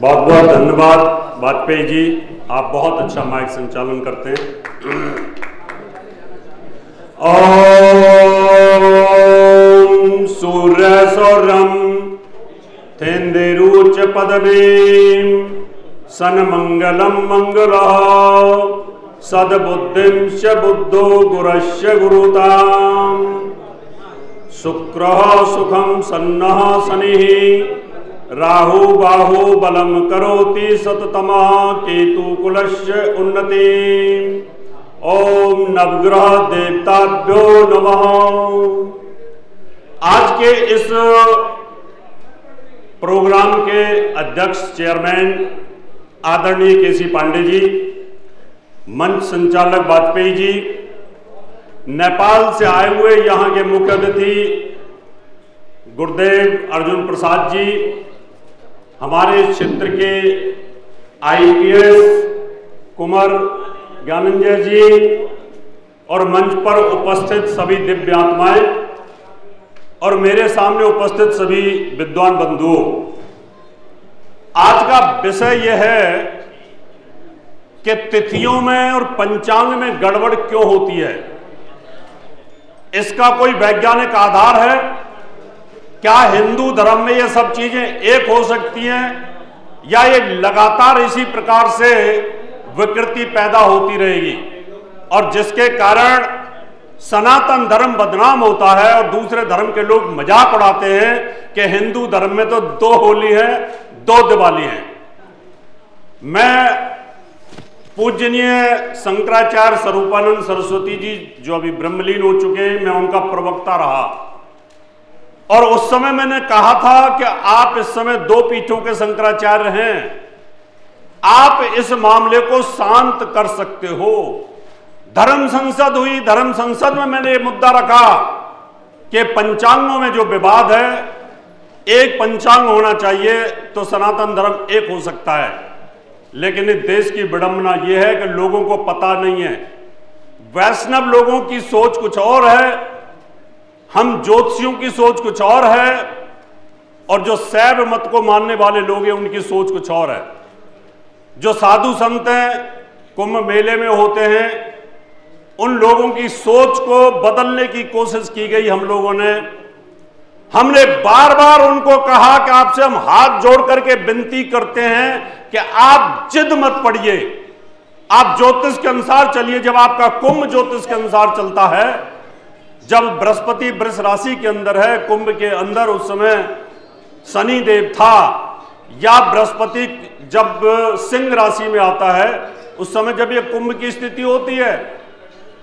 बहुत बहुत धन्यवाद वाजपेयी जी, आप बहुत अच्छा माइक संचालन करते हैं। ओम सूर्य सौरम थेंदेरुच पदवीं सन्मंगलम मंगला सद्बुद्धिं च बुद्धो गुरस्य गुरुतां शुक्रः सुखं सन्नः शनिः राहु बाहु बलम करोति सततमः केतु कुलस्य उन्नति। ओम नवग्रह देवताभ्यो नमः। आज के इस प्रोग्राम के अध्यक्ष चेयरमैन आदरणीय केसी पांडे जी, मंच संचालक वाजपेयी जी, नेपाल से आए हुए यहाँ के मुख्य अतिथि गुरुदेव अर्जुन प्रसाद जी, हमारे क्षेत्र के IPS कुंवर ज्ञानंजय जी और मंच पर उपस्थित सभी दिव्य आत्माएं और मेरे सामने उपस्थित सभी विद्वान बंधुओं, आज का विषय यह है कि तिथियों में और पंचांग में गड़बड़ क्यों होती है। इसका कोई वैज्ञानिक आधार है? क्या हिंदू धर्म में ये सब चीजें एक हो सकती हैं या ये लगातार इसी प्रकार से विकृति पैदा होती रहेगी और जिसके कारण सनातन धर्म बदनाम होता है और दूसरे धर्म के लोग मजाक उड़ाते हैं कि हिंदू धर्म में तो 2 होली है, 2 दिवाली है। मैं पूजनीय शंकराचार्य स्वरूपानंद सरस्वती जी जो अभी ब्रह्मलीन हो चुके हैं, मैं उनका प्रवक्ता रहा और उस समय मैंने कहा था कि आप इस समय 2 पीठों के शंकराचार्य हैं, आप इस मामले को शांत कर सकते हो। धर्म संसद हुई, धर्म संसद में मैंने ये मुद्दा रखा कि पंचांगों में जो विवाद है, एक पंचांग होना चाहिए तो सनातन धर्म एक हो सकता है। लेकिन इस देश की विडंबना यह है कि लोगों को पता नहीं है। वैष्णव लोगों की सोच कुछ और है, हम ज्योतिषियों की सोच कुछ और है और जो शैव मत को मानने वाले लोग हैं उनकी सोच कुछ और है। जो साधु संत हैं, कुंभ मेले में होते हैं, उन लोगों की सोच को बदलने की कोशिश की गई। हमने बार बार उनको कहा कि आपसे हम हाथ जोड़ करके विनती करते हैं कि आप जिद मत पड़िए, आप ज्योतिष के अनुसार चलिए। जब आपका कुंभ ज्योतिष के अनुसार चलता है, जब बृहस्पति वृष राशि के अंदर है, कुंभ के अंदर उस समय शनि देव था, या बृहस्पति जब सिंह राशि में आता है उस समय जब ये कुंभ की स्थिति होती है,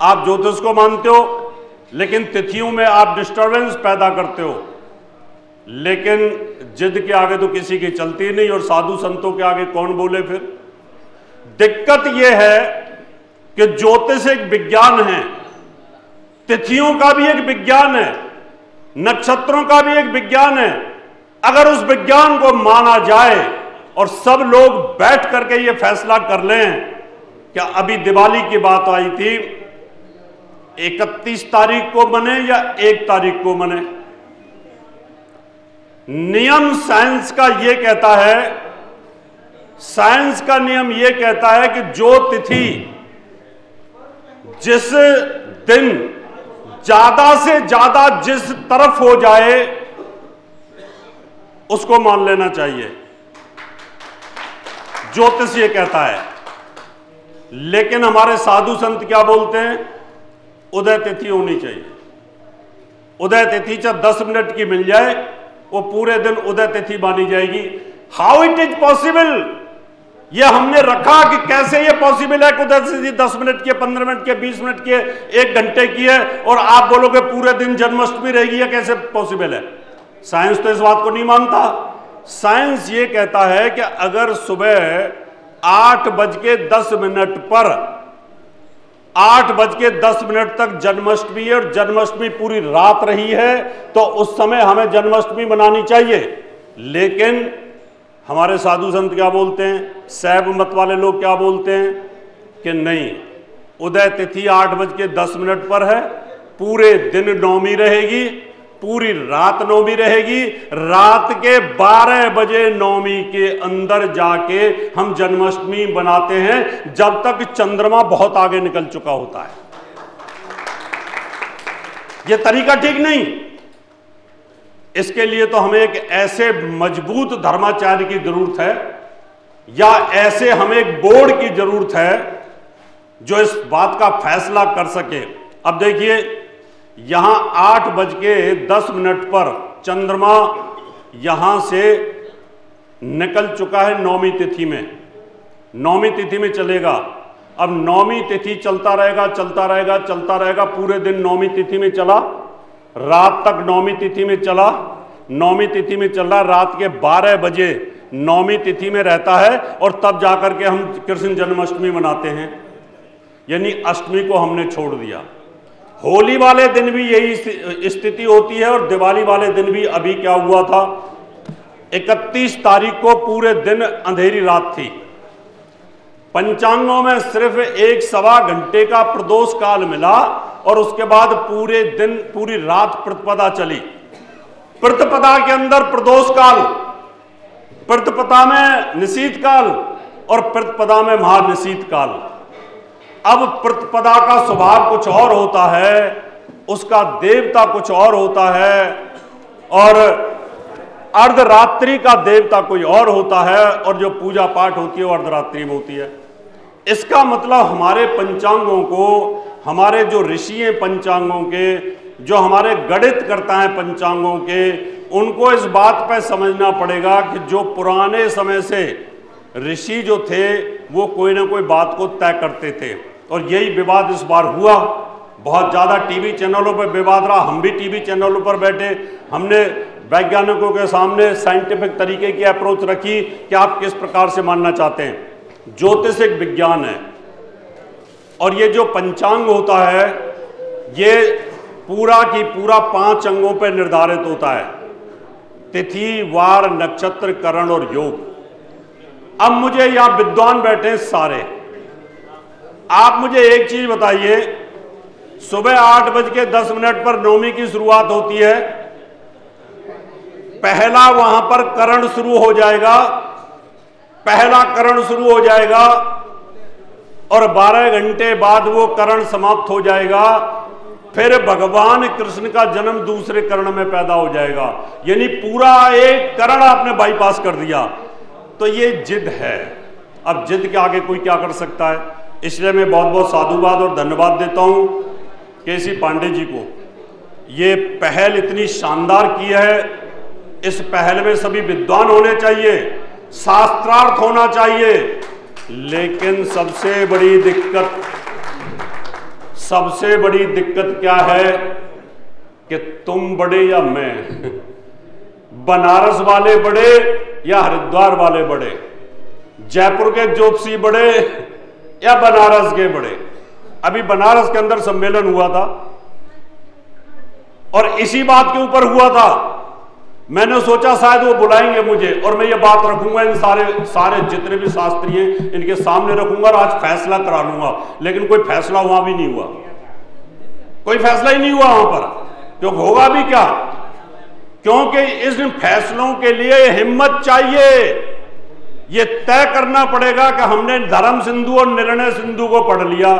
आप ज्योतिष को मानते हो लेकिन तिथियों में आप डिस्टरबेंस पैदा करते हो। लेकिन जिद के आगे तो किसी की चलती नहीं और साधु संतों के आगे कौन बोले। फिर दिक्कत यह है कि ज्योतिष एक विज्ञान है, तिथियों का भी एक विज्ञान है, नक्षत्रों का भी एक विज्ञान है। अगर उस विज्ञान को माना जाए और सब लोग बैठ करके ये फैसला कर लें, क्या अभी दिवाली की बात आई थी, 31 तारीख को मने या 1 तारीख को मने। नियम साइंस का ये कहता है, साइंस का नियम ये कहता है कि जो तिथि जिस दिन ज्यादा से ज्यादा जिस तरफ हो जाए उसको मान लेना चाहिए, ज्योतिष ये कहता है। लेकिन हमारे साधु संत क्या बोलते हैं? उदय तिथि होनी चाहिए। उदय तिथि चाहे 10 मिनट की मिल जाए, वो पूरे दिन उदय तिथि मानी जाएगी। How it is possible? ये हमने रखा कि कैसे ये पॉसिबल है कि उदय तिथि 10 मिनट की, 15 मिनट की, 20 मिनट की, 1 घंटे की है और आप बोलोगे पूरे दिन जन्माष्टमी रहेगी, या कैसे पॉसिबल है? साइंस तो इस बात को नहीं मानता। साइंस ये कहता है कि अगर सुबह 8:10 पर 8:10 तक जन्माष्टमी है और जन्माष्टमी पूरी रात रही है तो उस समय हमें जन्माष्टमी मनानी चाहिए। लेकिन हमारे साधु संत क्या बोलते हैं, शैव मत वाले लोग क्या बोलते हैं कि नहीं, उदय तिथि 8:10 पर है, पूरे दिन नौमी रहेगी पूरी रात नौमी रहेगी। रात के 12 बजे नौमी के अंदर जाके हम जन्माष्टमी बनाते हैं, जब तक चंद्रमा बहुत आगे निकल चुका होता है। यह तरीका ठीक नहीं। इसके लिए तो हमें एक ऐसे मजबूत धर्माचार्य की जरूरत है, या ऐसे हमें एक बोर्ड की जरूरत है जो इस बात का फैसला कर सके। अब देखिए, यहां 8:10 पर चंद्रमा यहां से निकल चुका है नौमी तिथि में, नौमी तिथि में चलेगा। अब नौमी तिथि चलता रहेगा, चलता रहेगा, चलता रहेगा, पूरे दिन नौमी तिथि में चला, रात तक नौमी तिथि में चला, नौमी तिथि में चल रहा, रात के 12 बजे नौमी तिथि में रहता है, और तब जाकर के हम कृष्ण जन्माष्टमी मनाते हैं। यानी अष्टमी को हमने छोड़ दिया। होली वाले दिन भी यही स्थिति होती है, और दिवाली वाले दिन भी अभी क्या हुआ था, 31 तारीख को पूरे दिन अंधेरी रात थी। पंचांगों में सिर्फ 1-1.25 घंटे का प्रदोष काल मिला, और उसके बाद पूरे दिन पूरी रात प्रतिपदा चली। प्रतिपदा के अंदर प्रदोष काल, प्रतिपदा में निशीथ काल, और प्रतिपदा में महानिशीथ काल। अब प्रतिपदा का स्वभाव कुछ और होता है, उसका देवता कुछ और होता है, और अर्धरात्रि का देवता कोई और होता है, और जो पूजा पाठ होती है वो अर्धरात्रि में होती है। इसका मतलब हमारे पंचांगों को, हमारे जो ऋषि हैं पंचांगों के, जो हमारे गणित करता है पंचांगों के, उनको इस बात पर समझना पड़ेगा कि जो पुराने समय से ऋषि जो थे वो कोई ना कोई बात को तय करते थे। और यही विवाद इस बार हुआ, बहुत ज़्यादा टीवी चैनलों पर विवाद रहा। हम भी टीवी चैनलों पर बैठे, हमने वैज्ञानिकों के सामने साइंटिफिक तरीके की अप्रोच रखी कि आप किस प्रकार से मानना चाहते हैं। ज्योतिष एक विज्ञान है, और ये जो पंचांग होता है ये पूरा की पूरा 5 अंगों पर निर्धारित होता है: तिथि, वार, नक्षत्र, करण और योग। अब मुझे यहां विद्वान बैठे हैं सारे, आप मुझे एक चीज बताइए, सुबह 8:10 पर नौमी की शुरुआत होती है, पहला वहां पर करण शुरू हो जाएगा, पहला करण शुरू हो जाएगा, और 12 घंटे बाद वो करण समाप्त हो जाएगा। फिर भगवान कृष्ण का जन्म दूसरे करण में पैदा हो जाएगा। यानी पूरा एक करण आपने बाईपास कर दिया। तो ये जिद है। अब जिद के आगे कोई क्या कर सकता है। इसलिए मैं बहुत बहुत साधुवाद और धन्यवाद देता हूं केसी पांडे जी को। ये पहल इतनी शानदार की है, इस पहल में सभी विद्वान होने चाहिए, शास्त्रार्थ होना चाहिए। लेकिन सबसे बड़ी दिक्कत क्या है कि तुम बड़े या मैं, बनारस वाले बड़े या हरिद्वार वाले बड़े, जयपुर के ज्योतिषी बड़े या बनारस के बड़े। अभी बनारस के अंदर सम्मेलन हुआ था, और इसी बात के ऊपर हुआ था। मैंने सोचा शायद वो बुलाएंगे मुझे, और मैं ये बात रखूंगा, इन सारे जितने भी शास्त्री हैं इनके सामने रखूंगा, और आज फैसला करा लूंगा। लेकिन कोई फैसला वहां भी नहीं हुआ, कोई फैसला ही नहीं हुआ वहां पर। क्यों होगा भी क्या? क्योंकि इन फैसलों के लिए हिम्मत चाहिए। ये तय करना पड़ेगा कि हमने धर्म सिंधु और निर्णय सिंधु को पढ़ लिया।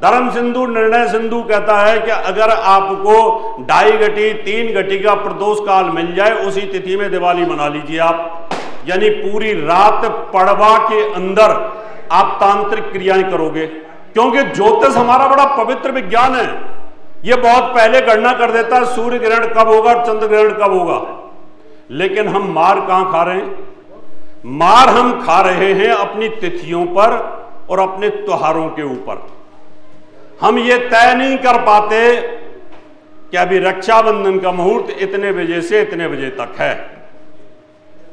धर्म सिंधु, निर्णय सिंधु कहता है कि अगर आपको 2.5 घटी 3 घटी का प्रदोष काल मिल जाए, उसी तिथि में दिवाली मना लीजिए आप। यानी पूरी रात पड़वा के अंदर आप तांत्रिक क्रियाएं करोगे, क्योंकि ज्योतिष हमारा बड़ा पवित्र विज्ञान है। यह बहुत पहले गणना कर देता है सूर्य ग्रहण कब होगा, चंद्र ग्रहण कब होगा। लेकिन हम मार कहां खा रहे हैं? मार हम खा रहे हैं अपनी तिथियों पर और अपने त्योहारों के ऊपर। हम ये तय नहीं कर पाते कि अभी रक्षाबंधन का मुहूर्त इतने बजे से इतने बजे तक है।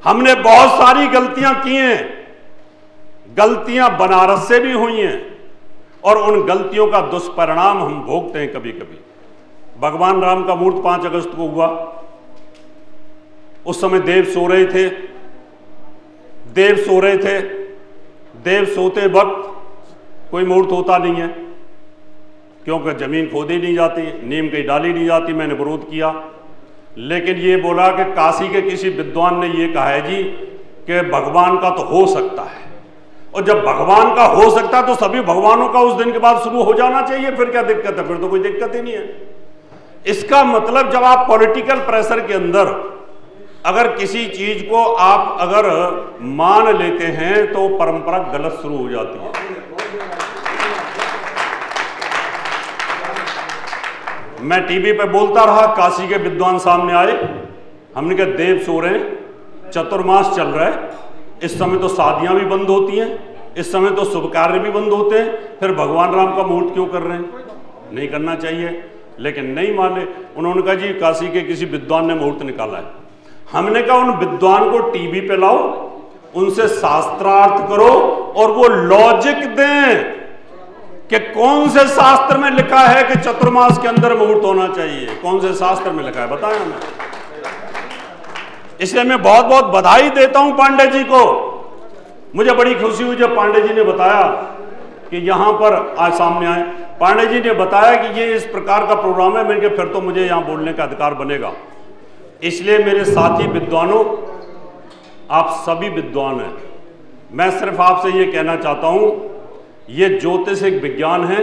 हमने बहुत सारी गलतियां की हैं, गलतियां बनारस से भी हुई हैं, और उन गलतियों का दुष्परिणाम हम भोगते हैं कभी कभी। भगवान राम का मुहूर्त 5 अगस्त को हुआ। उस समय देव सो रहे थे, देव सोते वक्त कोई मुहूर्त होता नहीं है, क्योंकि जमीन खोदी नहीं जाती, नीम कहीं डाली नहीं जाती। मैंने विरोध किया, लेकिन ये बोला कि काशी के किसी विद्वान ने ये कहा है जी कि भगवान का तो हो सकता है, और जब भगवान का हो सकता है तो सभी भगवानों का उस दिन के बाद शुरू हो जाना चाहिए, फिर क्या दिक्कत है? फिर तो कोई दिक्कत ही नहीं है। इसका मतलब जब आप पॉलिटिकल प्रेशर के अंदर अगर किसी चीज को आप अगर मान लेते हैं तो परंपरा गलत शुरू हो जाती है। मैं टीवी पे बोलता रहा, काशी के विद्वान सामने आए, हमने कहा देव सो रहे हैं, चतुर्मास चल रहा है, इस समय तो शादियां भी बंद होती हैं, इस समय तो शुभ कार्य भी बंद होते हैं, फिर भगवान राम का मुहूर्त क्यों कर रहे हैं? नहीं करना चाहिए। लेकिन नहीं माने, उन्होंने कहा जी काशी के किसी विद्वान ने मुहूर्त निकाला है। हमने कहा उन विद्वान को टीवी पे लाओ, उनसे शास्त्रार्थ करो और वो लॉजिक दें कि कौन से शास्त्र में लिखा है कि चतुर्मास के अंदर मुहूर्त होना चाहिए, कौन से शास्त्र में लिखा है बताएं हमें। इसलिए मैं बहुत बहुत बधाई देता हूं पांडे जी को। मुझे बड़ी खुशी हुई जब पांडे जी ने बताया कि यहां पर आज सामने आए, पांडे जी ने बताया कि ये इस प्रकार का प्रोग्राम है। मैंने कहा फिर तो मुझे यहां बोलने का अधिकार बनेगा। इसलिए मेरे साथी विद्वानों, आप सभी विद्वान हैं, मैं सिर्फ आपसे ये कहना चाहता हूं, ये ज्योतिष एक विज्ञान है।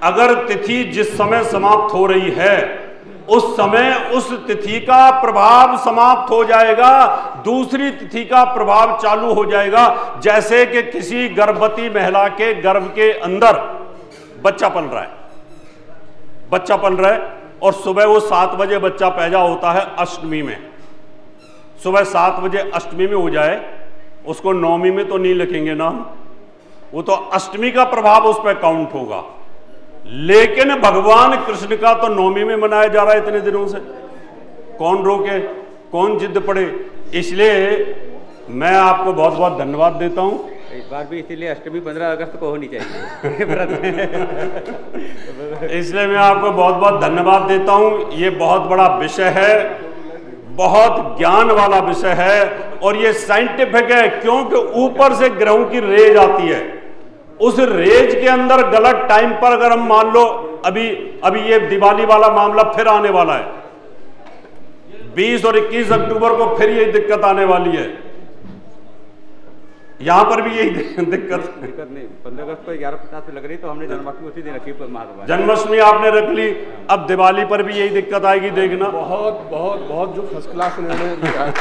अगर तिथि जिस समय समाप्त हो रही है उस समय उस तिथि का प्रभाव समाप्त हो जाएगा, दूसरी तिथि का प्रभाव चालू हो जाएगा। जैसे कि किसी गर्भवती महिला के गर्भ के अंदर बच्चा पल रहा है और सुबह वो 7 बजे बच्चा पैदा होता है अष्टमी में, सुबह 7 बजे अष्टमी में हो जाए, उसको नवमी में तो नहीं लिखेंगे ना, वो तो अष्टमी का प्रभाव उस पर काउंट होगा। लेकिन भगवान कृष्ण का तो नवमी में मनाया जा रहा है इतने दिनों से, कौन रोके, कौन जिद पड़े। इसलिए मैं आपको बहुत बहुत धन्यवाद देता हूं। इस बार भी इसीलिए अष्टमी 15 अगस्त को होनी चाहिए। इसलिए मैं आपको बहुत बहुत धन्यवाद देता हूं। ये बहुत बड़ा विषय है, बहुत ज्ञान वाला विषय है और ये साइंटिफिक है, क्योंकि ऊपर से ग्रहों की रेज आती है। उस रेज के अंदर गलत टाइम पर अगर हम मान लो, अभी ये दिवाली वाला मामला फिर आने वाला है, 20 और 21 अक्टूबर को फिर यही दिक्कत आने वाली है, यहां पर भी यही दिक्कत नहीं। 15 अगस्त को 11:50 पे लग रही, तो हमने जन्माष्टमी उसी दिन रखी। जन्माष्टमी आपने रख ली, अब दिवाली पर भी यही दिक्कत आएगी, देखना। बहुत बहुत बहुत जो फर्स्ट क्लास निर्णय लिया है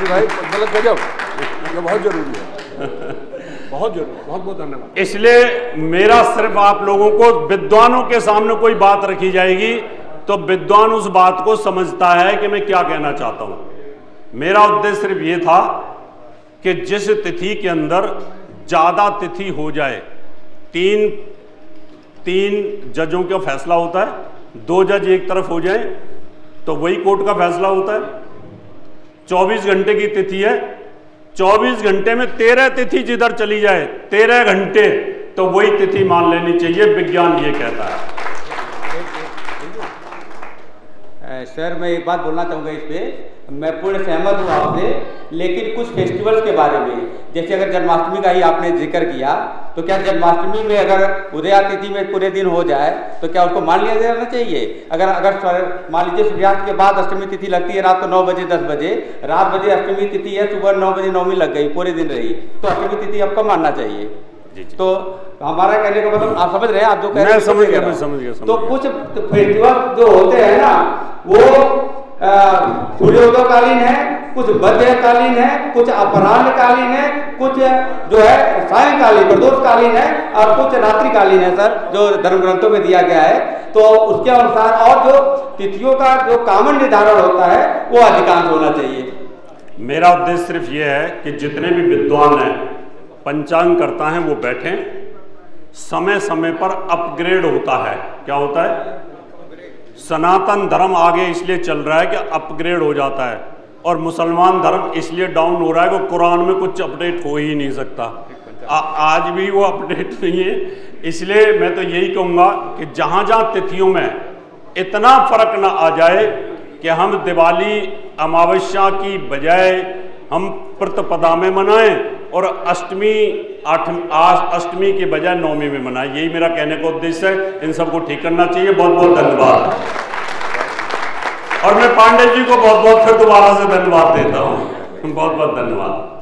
भाई, गलत गजब, ये बहुत जरूरी है, बहुत जरूरी। बहुत बहुत धन्यवाद। इसलिए मेरा सिर्फ आप लोगों को, विद्वानों के सामने कोई बात रखी जाएगी तो विद्वान उस बात को समझता है कि मैं क्या कहना चाहता हूं। मेरा उद्देश्य सिर्फ ये था कि जिस तिथि के अंदर ज्यादा तिथि हो जाए, तीन जजों का फैसला होता है, 2 जज एक तरफ हो जाए तो वही कोर्ट का फैसला होता है। 24 घंटे की तिथि है, 24 घंटे में 13 तिथि जिधर चली जाए 13 घंटे तो वही तिथि मान लेनी चाहिए, विज्ञान ये कहता है। सर मैं एक बात बोलना चाहूँगा इस पे, मैं पूर्ण सहमत हूँ आपसे, लेकिन कुछ फेस्टिवल्स के बारे में, जैसे अगर जन्माष्टमी का ही आपने जिक्र किया, तो क्या जन्माष्टमी में अगर उदया तिथि में पूरे दिन हो जाए तो क्या उसको मान लिया जाना चाहिए? अगर मान लीजिए सूर्यास्त के बाद अष्टमी तिथि लगती है रात को 9 बजे 10 बजे, रात बजे अष्टमी तिथि है, सुबह 9 बजे नवमी लग गई, पूरे दिन रही, तो अष्टमी तिथि आपको मानना चाहिए। तो हमारा कहने का मतलब आप समझ रहे हैं, आप जो कह रहे हैं समझ गया। तो कुछ फेस्टिवल जो होते हैं ना, वो सूर्योदयकालीन है, कुछ मध्यकालीन है, कुछ अपराह्नकालीन है, कुछ जो है सायंकालीन प्रदोषकालीन है और कुछ रात्रिकालीन है सर, जो धर्म ग्रंथों में दिया गया है। तो उसके अनुसार और जो तिथियों का जो कॉमन निर्धारण होता है वो अधिकांश होना चाहिए। मेरा उद्देश्य सिर्फ ये है कि जितने भी विद्वान हैं, पंचांग करता है, वो बैठें, समय समय पर अपग्रेड होता है। क्या होता है? सनातन धर्म आगे इसलिए चल रहा है कि अपग्रेड हो जाता है, और मुसलमान धर्म इसलिए डाउन हो रहा है कि कुरान में कुछ अपडेट हो ही नहीं सकता। आज भी वो अपडेट नहीं है। इसलिए मैं तो यही कहूँगा कि जहाँ जहाँ तिथियों में इतना फर्क ना आ जाए कि हम दिवाली अमावस्या की बजाय हम प्रतिपदा में मनाएं और अष्टमी अष्टमी के बजाय नवमी में मनाएं, यही मेरा कहने का उद्देश्य है। इन सबको ठीक करना चाहिए। बहुत बहुत धन्यवाद। और मैं पांडे जी को बहुत बहुत फिर दोबारा से धन्यवाद देता हूँ। बहुत बहुत धन्यवाद।